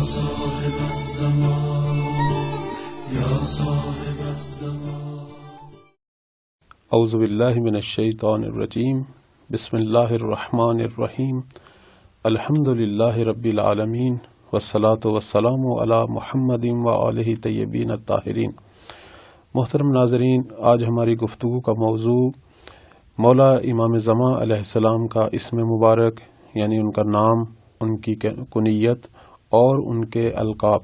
صاحب الزمان یا صاحب الزمان. اعوذ باللہ من الشیطان الرجیم. بسم اللہ الرحمن الرحیم. الحمد للہ رب العالمین والصلاة والسلام علی محمد وآلہ طیبین الطاہرین. محترم ناظرین، آج ہماری گفتگو کا موضوع مولا امام زمان علیہ السلام کا اسم مبارک، یعنی ان کا نام، ان کی کنیت اور ان کے القاب،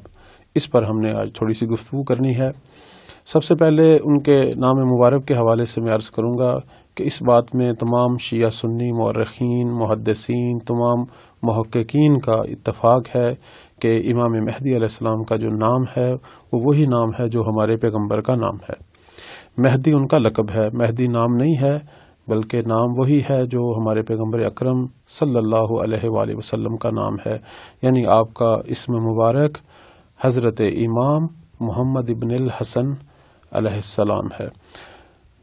اس پر ہم نے آج تھوڑی سی گفتگو کرنی ہے. سب سے پہلے ان کے نام مبارک کے حوالے سے میں عرض کروں گا کہ اس بات میں تمام شیعہ سنی مورخین، محدثین، تمام محققین کا اتفاق ہے کہ امام مہدی علیہ السلام کا جو نام ہے وہ وہی نام ہے جو ہمارے پیغمبر کا نام ہے. مہدی ان کا لقب ہے، مہدی نام نہیں ہے، بلکہ نام وہی ہے جو ہمارے پیغمبر اکرم صلی اللہ علیہ وآلہ وسلم کا نام ہے. یعنی آپ کا اسم مبارک حضرت امام محمد ابن الحسن علیہ السلام ہے.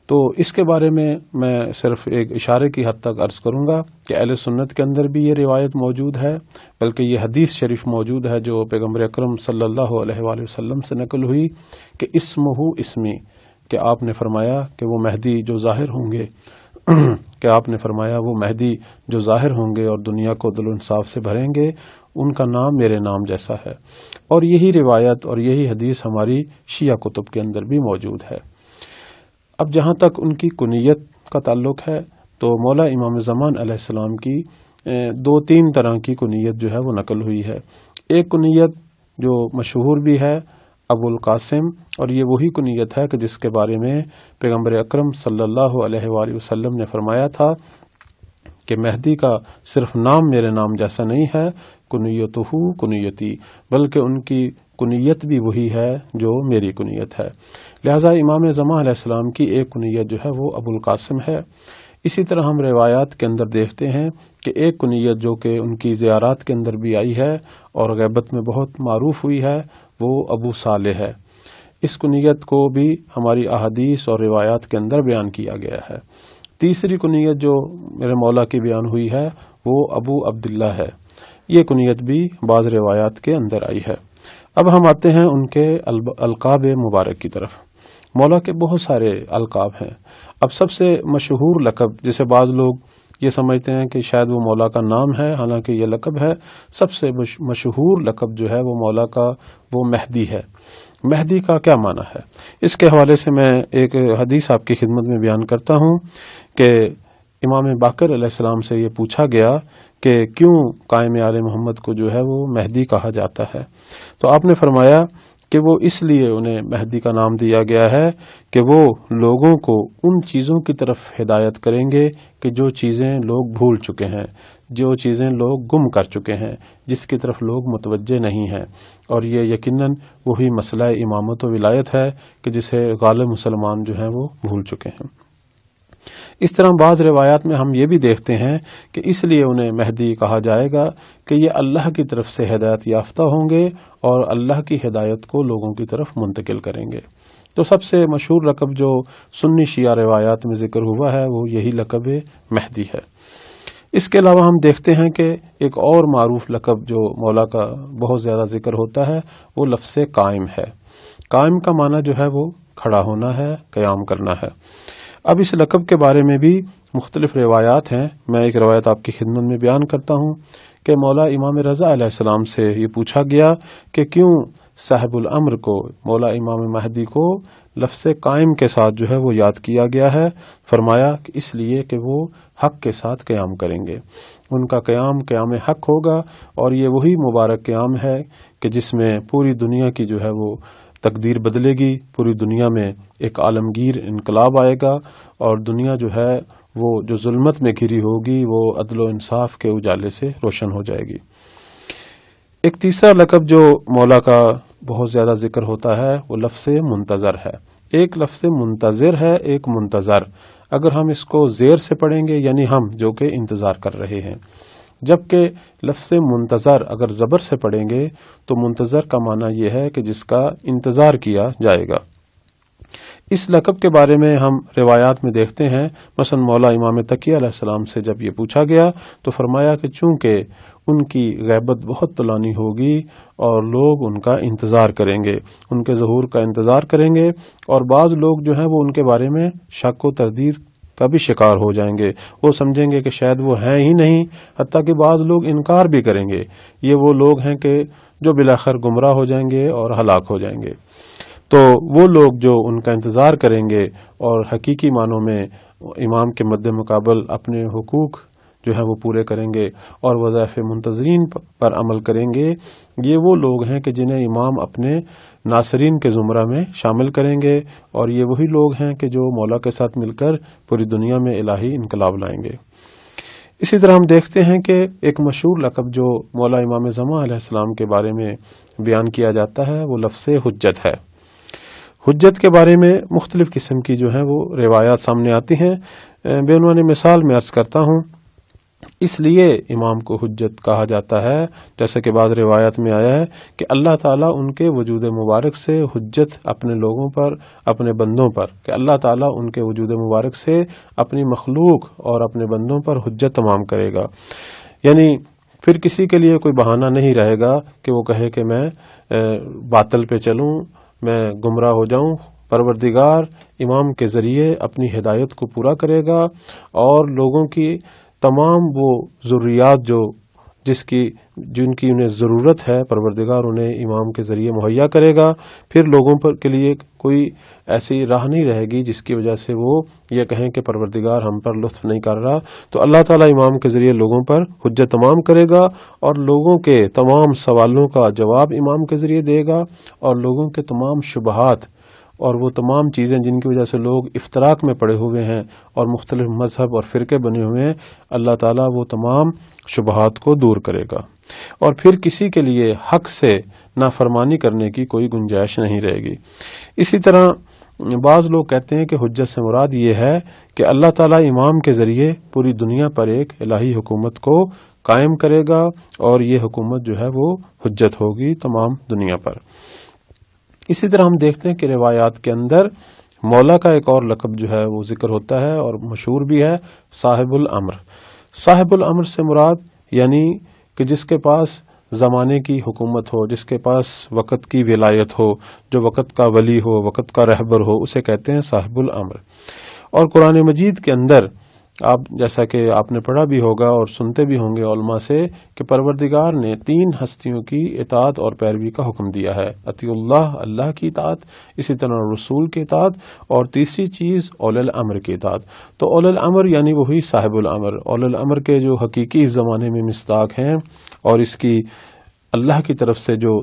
تو اس کے بارے میں صرف ایک اشارے کی حد تک عرض کروں گا کہ اہل سنت کے اندر بھی یہ روایت موجود ہے، بلکہ یہ حدیث شریف موجود ہے جو پیغمبر اکرم صلی اللہ علیہ وآلہ وسلم سے نقل ہوئی کہ اسمہ اسمی، کہ آپ نے فرمایا کہ وہ مہدی جو ظاہر ہوں گے جو ظاہر ہوں گے اور دنیا کو دل و انصاف سے بھریں گے، ان کا نام میرے نام جیسا ہے. اور یہی روایت اور یہی حدیث ہماری شیعہ کتب کے اندر بھی موجود ہے. اب جہاں تک ان کی کنیت کا تعلق ہے تو مولا امام زمان علیہ السلام کی دو تین طرح کی کنیت جو ہے وہ نقل ہوئی ہے. ایک کنیت جو مشہور بھی ہے ابو القاسم، اور یہ وہی کنیت ہے کہ جس کے بارے میں پیغمبر اکرم صلی اللہ علیہ وآلہ وسلم نے فرمایا تھا کہ مہدی کا صرف نام میرے نام جیسا نہیں ہے، کنیتہ کنیتی، بلکہ ان کی کنیت بھی وہی ہے جو میری کنیت ہے. لہذا امام زمان علیہ السلام کی ایک کنیت جو ہے وہ ابو القاسم ہے. اسی طرح ہم روایات کے اندر دیکھتے ہیں کہ ایک کنیت جو کہ ان کی زیارات کے اندر بھی آئی ہے اور غیبت میں بہت معروف ہوئی ہے، وہ ابو صالح ہے. اس کنیت کو بھی ہماری احادیث اور روایات کے اندر بیان کیا گیا ہے. تیسری کنیت جو میرے مولا کی بیان ہوئی ہے وہ ابو عبداللہ ہے. یہ کنیت بھی بعض روایات کے اندر آئی ہے. اب ہم آتے ہیں ان کے القاب مبارک کی طرف. مولا کے بہت سارے القاب ہیں. اب سب سے مشہور لقب، جسے بعض لوگ یہ سمجھتے ہیں کہ شاید وہ مولا کا نام ہے، حالانکہ یہ لقب ہے، سب سے مشہور لقب جو ہے وہ مولا کا وہ مہدی ہے. مہدی کا کیا معنی ہے؟ اس کے حوالے سے میں ایک حدیث آپ کی خدمت میں بیان کرتا ہوں کہ امام باقر علیہ السلام سے یہ پوچھا گیا کہ کیوں قائم آل محمد کو جو ہے وہ مہدی کہا جاتا ہے، تو آپ نے فرمایا کہ وہ اس لیے انہیں مہدی کا نام دیا گیا ہے کہ وہ لوگوں کو ان چیزوں کی طرف ہدایت کریں گے کہ جو چیزیں لوگ بھول چکے ہیں، جو چیزیں لوگ گم کر چکے ہیں، جس کی طرف لوگ متوجہ نہیں ہیں. اور یہ یقیناً وہی مسئلہ امامت و ولایت ہے کہ جسے غالب مسلمان جو ہیں وہ بھول چکے ہیں. اس طرح بعض روایات میں ہم یہ بھی دیکھتے ہیں کہ اس لیے انہیں مہدی کہا جائے گا کہ یہ اللہ کی طرف سے ہدایت یافتہ ہوں گے اور اللہ کی ہدایت کو لوگوں کی طرف منتقل کریں گے. تو سب سے مشہور لقب جو سنی شیعہ روایات میں ذکر ہوا ہے وہ یہی لقب مہدی ہے. اس کے علاوہ ہم دیکھتے ہیں کہ ایک اور معروف لقب جو مولا کا بہت زیادہ ذکر ہوتا ہے وہ لفظ قائم ہے. قائم کا معنی جو ہے وہ کھڑا ہونا ہے، قیام کرنا ہے. اب اس لقب کے بارے میں بھی مختلف روایات ہیں. میں ایک روایت آپ کی خدمت میں بیان کرتا ہوں کہ مولا امام رضا علیہ السلام سے یہ پوچھا گیا کہ کیوں صاحب الامر کو، مولا امام مہدی کو لفظ قائم کے ساتھ جو ہے وہ یاد کیا گیا ہے. فرمایا کہ اس لیے کہ وہ حق کے ساتھ قیام کریں گے، ان کا قیام حق ہوگا، اور یہ وہی مبارک قیام ہے کہ جس میں پوری دنیا کی جو ہے وہ تقدیر بدلے گی، پوری دنیا میں ایک عالمگیر انقلاب آئے گا، اور دنیا جو ہے وہ جو ظلمت میں گھری ہوگی وہ عدل و انصاف کے اجالے سے روشن ہو جائے گی. ایک تیسرا لقب جو مولا کا بہت زیادہ ذکر ہوتا ہے وہ لفظ منتظر ہے. ایک لفظ منتظر ہے، ایک منتظر. اگر ہم اس کو زیر سے پڑھیں گے یعنی ہم جو کہ انتظار کر رہے ہیں، جبکہ لفظ منتظر اگر زبر سے پڑھیں گے تو منتظر کا معنی یہ ہے کہ جس کا انتظار کیا جائے گا. اس لقب کے بارے میں ہم روایات میں دیکھتے ہیں، مثلا مولا امام تقی علیہ السلام سے جب یہ پوچھا گیا تو فرمایا کہ چونکہ ان کی غیبت بہت طولانی ہوگی اور لوگ ان کا انتظار کریں گے، ان کے ظہور کا انتظار کریں گے، اور بعض لوگ جو ہیں وہ ان کے بارے میں شک و تردید کا بھی شکار ہو جائیں گے، وہ سمجھیں گے کہ شاید وہ ہیں ہی نہیں، حتیٰ کہ بعض لوگ انکار بھی کریں گے۔ یہ وہ لوگ ہیں کہ جو بالآخر گمراہ ہو جائیں گے اور ہلاک ہو جائیں گے۔ تو وہ لوگ جو ان کا انتظار کریں گے اور حقیقی معنوں میں امام کے مد مقابل اپنے حقوق جو ہیں وہ پورے کریں گے اور وظائف منتظرین پر عمل کریں گے، یہ وہ لوگ ہیں کہ جنہیں امام اپنے ناصرین کے زمرہ میں شامل کریں گے، اور یہ وہی لوگ ہیں کہ جو مولا کے ساتھ مل کر پوری دنیا میں الہی انقلاب لائیں گے۔ اسی طرح ہم دیکھتے ہیں کہ ایک مشہور لقب جو مولا امام زمان علیہ السلام کے بارے میں بیان کیا جاتا ہے وہ لفظ حجت ہے۔ حجت کے بارے میں مختلف قسم کی جو ہیں وہ روایات سامنے آتی ہیں۔ بے عنوان مثال میں عرض کرتا ہوں، اس لیے امام کو حجت کہا جاتا ہے جیسا کہ بعض روایات میں آیا ہے کہ اللہ تعالیٰ ان کے وجود مبارک سے حجت اپنے لوگوں پر، اپنے بندوں پر، کہ اللہ تعالیٰ ان کے وجود مبارک سے اپنی مخلوق اور اپنے بندوں پر حجت تمام کرے گا، یعنی پھر کسی کے لیے کوئی بہانہ نہیں رہے گا کہ وہ کہے کہ میں باطل پہ چلوں، میں گمراہ ہو جاؤں۔ پروردگار امام کے ذریعے اپنی ہدایت کو پورا کرے گا اور لوگوں کی تمام وہ ضروریات جن کی انہیں ضرورت ہے پروردگار انہیں امام کے ذریعے مہیا کرے گا۔ پھر لوگوں پر کے لیے کوئی ایسی راہ نہیں رہے گی جس کی وجہ سے وہ یہ کہیں کہ پروردگار ہم پر لطف نہیں کر رہا، تو اللہ تعالیٰ امام کے ذریعے لوگوں پر حجت تمام کرے گا اور لوگوں کے تمام سوالوں کا جواب امام کے ذریعے دے گا، اور لوگوں کے تمام شبہات اور وہ تمام چیزیں جن کی وجہ سے لوگ افتراق میں پڑے ہوئے ہیں اور مختلف مذہب اور فرقے بنے ہوئے ہیں، اللہ تعالیٰ وہ تمام شبہات کو دور کرے گا، اور پھر کسی کے لیے حق سے نافرمانی کرنے کی کوئی گنجائش نہیں رہے گی۔ اسی طرح بعض لوگ کہتے ہیں کہ حجت سے مراد یہ ہے کہ اللہ تعالیٰ امام کے ذریعے پوری دنیا پر ایک الہی حکومت کو قائم کرے گا، اور یہ حکومت جو ہے وہ حجت ہوگی تمام دنیا پر۔ اسی طرح ہم دیکھتے ہیں کہ روایات کے اندر مولا کا ایک اور لقب جو ہے وہ ذکر ہوتا ہے اور مشہور بھی ہے، صاحب الامر۔ صاحب الامر سے مراد یعنی کہ جس کے پاس زمانے کی حکومت ہو، جس کے پاس وقت کی ولایت ہو، جو وقت کا ولی ہو، وقت کا رہبر ہو، اسے کہتے ہیں صاحب الامر۔ اور قرآن مجید کے اندر آپ جیسا کہ آپ نے پڑھا بھی ہوگا اور سنتے بھی ہوں گے علماء سے کہ پروردگار نے 3 ہستیوں کی اطاعت اور پیروی کا حکم دیا ہے، اطیع اللہ، اللہ کی اطاعت، اسی طرح رسول کی اطاعت، اور تیسری چیز اولی الامر کی اطاعت۔ تو اولی الامر یعنی وہی صاحب الامر، اولی الامر کے جو حقیقی اس زمانے میں مصداق ہیں اور اس کی اللہ کی طرف سے جو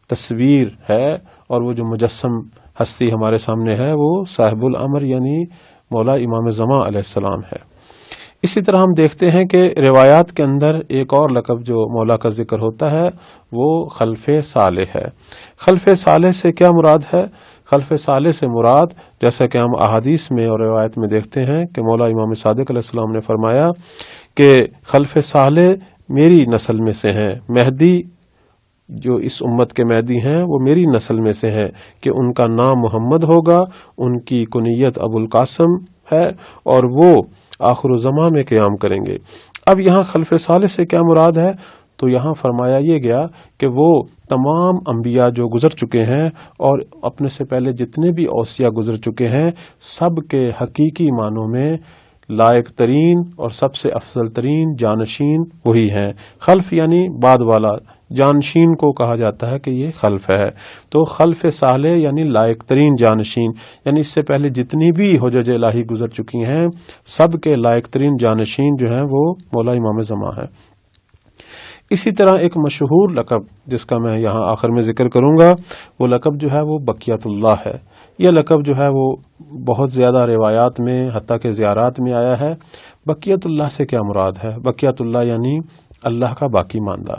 تصویر ہے اور وہ جو مجسم ہستی ہمارے سامنے ہے وہ صاحب الامر یعنی مولا امام زمان علیہ السلام ہے۔ اسی طرح ہم دیکھتے ہیں کہ روایات کے اندر ایک اور لقب جو مولا کا ذکر ہوتا ہے وہ خلف صالح ہے۔ خلف صالح سے کیا مراد ہے؟ خلف صالح سے مراد جیسا کہ ہم احادیث میں اور روایت میں دیکھتے ہیں کہ مولا امام صادق علیہ السلام نے فرمایا کہ خلف صالح میری نسل میں سے ہیں، مہدی جو اس امت کے مہدی ہیں وہ میری نسل میں سے ہیں، کہ ان کا نام محمد ہوگا، ان کی کنیت ابو القاسم ہے، اور وہ آخر الزمان میں قیام کریں گے۔ اب یہاں خلف صالح سے کیا مراد ہے؟ تو یہاں فرمایا یہ گیا کہ وہ تمام انبیاء جو گزر چکے ہیں اور اپنے سے پہلے جتنے بھی اوصیاء گزر چکے ہیں، سب کے حقیقی معنوں میں لائق ترین اور سب سے افضل ترین جانشین وہی ہیں۔ خلف یعنی بعد والا، جانشین کو کہا جاتا ہے کہ یہ خلف ہے۔ تو خلف صالح یعنی لائق ترین جانشین، یعنی اس سے پہلے جتنی بھی حجج الہی گزر چکی ہیں سب کے لائق ترین جانشین جو ہیں وہ مولا امام زمان ہے۔ اسی طرح ایک مشہور لقب جس کا میں یہاں آخر میں ذکر کروں گا، وہ لقب جو ہے وہ بقیت اللہ ہے۔ یہ لقب جو ہے وہ بہت زیادہ روایات میں حتیٰ کہ زیارات میں آیا ہے۔ بقیت اللہ سے کیا مراد ہے؟ بقیت اللہ یعنی اللہ کا باقی ماندہ،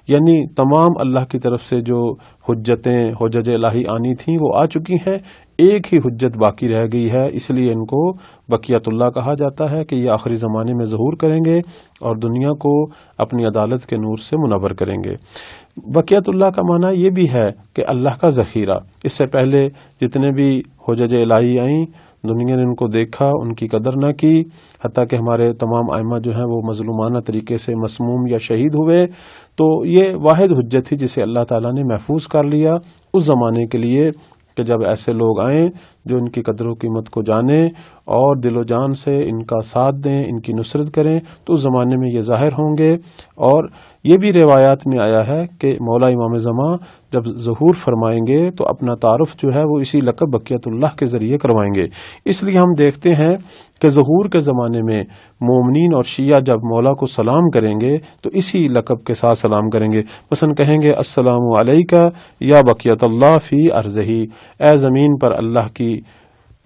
یعنی تمام اللہ کی طرف سے جو حجتیں حجج الہی آنی تھیں وہ آ چکی ہیں، ایک ہی حجت باقی رہ گئی ہے، اس لیے ان کو بقیت اللہ کہا جاتا ہے کہ یہ آخری زمانے میں ظہور کریں گے اور دنیا کو اپنی عدالت کے نور سے منور کریں گے۔ بقیت اللہ کا معنی یہ بھی ہے کہ اللہ کا ذخیرہ۔ اس سے پہلے جتنے بھی حجج الہی آئیں، دنیا نے ان کو دیکھا، ان کی قدر نہ کی، حتیٰ کہ ہمارے تمام ائمہ جو ہیں وہ مظلومانہ طریقے سے مسموم یا شہید ہوئے۔ تو یہ واحد حجت تھی جسے اللہ تعالیٰ نے محفوظ کر لیا اس زمانے کے لیے کہ جب ایسے لوگ آئیں جو ان کی قدر و قیمت کو جانیں اور دل و جان سے ان کا ساتھ دیں، ان کی نصرت کریں، تو اس زمانے میں یہ ظاہر ہوں گے۔ اور یہ بھی روایات میں آیا ہے کہ مولا امام زمان جب ظہور فرمائیں گے تو اپنا تعارف جو ہے وہ اسی لقب بقیت اللہ کے ذریعے کروائیں گے۔ اس لیے ہم دیکھتے ہیں کہ ظہور کے زمانے میں مومنین اور شیعہ جب مولا کو سلام کریں گے تو اسی لقب کے ساتھ سلام کریں گے، مثلا کہیں گے السلام علیکہ یا بقیت اللہ فی ارضہ، اے زمین پر اللہ کی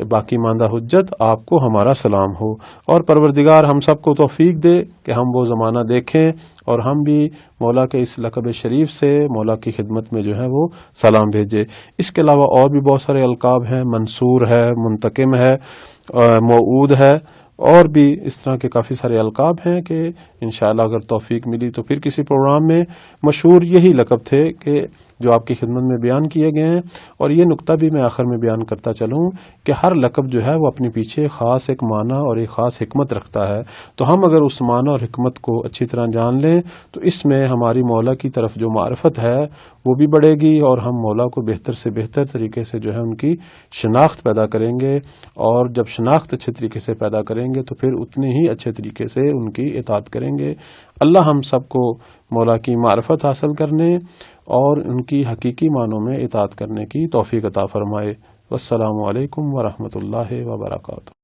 باقی ماندہ حجت، آپ کو ہمارا سلام ہو۔ اور پروردگار ہم سب کو توفیق دے کہ ہم وہ زمانہ دیکھیں اور ہم بھی مولا کے اس لقب شریف سے مولا کی خدمت میں جو ہے وہ سلام بھیجے۔ اس کے علاوہ اور بھی بہت سارے القاب ہیں، منصور ہے، منتقم ہے، موعود ہے، اور بھی اس طرح کے کافی سارے القاب ہیں کہ انشاءاللہ اگر توفیق ملی تو پھر کسی پروگرام میں۔ مشہور یہی لقب تھے کہ جو آپ کی خدمت میں بیان کیے گئے ہیں، اور یہ نقطہ بھی میں آخر میں بیان کرتا چلوں کہ ہر لقب جو ہے وہ اپنے پیچھے خاص ایک معنی اور ایک خاص حکمت رکھتا ہے، تو ہم اگر اس معنی اور حکمت کو اچھی طرح جان لیں تو اس میں ہماری مولا کی طرف جو معرفت ہے وہ بھی بڑھے گی اور ہم مولا کو بہتر سے بہتر طریقے سے جو ہے ان کی شناخت پیدا کریں گے، اور جب شناخت اچھے طریقے سے پیدا کریں گے تو پھر اتنے ہی اچھے طریقے سے ان کی اطاعت کریں گے۔ اللہ ہم سب کو مولا کی معرفت حاصل کرنے اور ان کی حقیقی معنوں میں اطاعت کرنے کی توفیق عطا فرمائے۔ والسلام علیکم ورحمۃ اللہ وبرکاتہ۔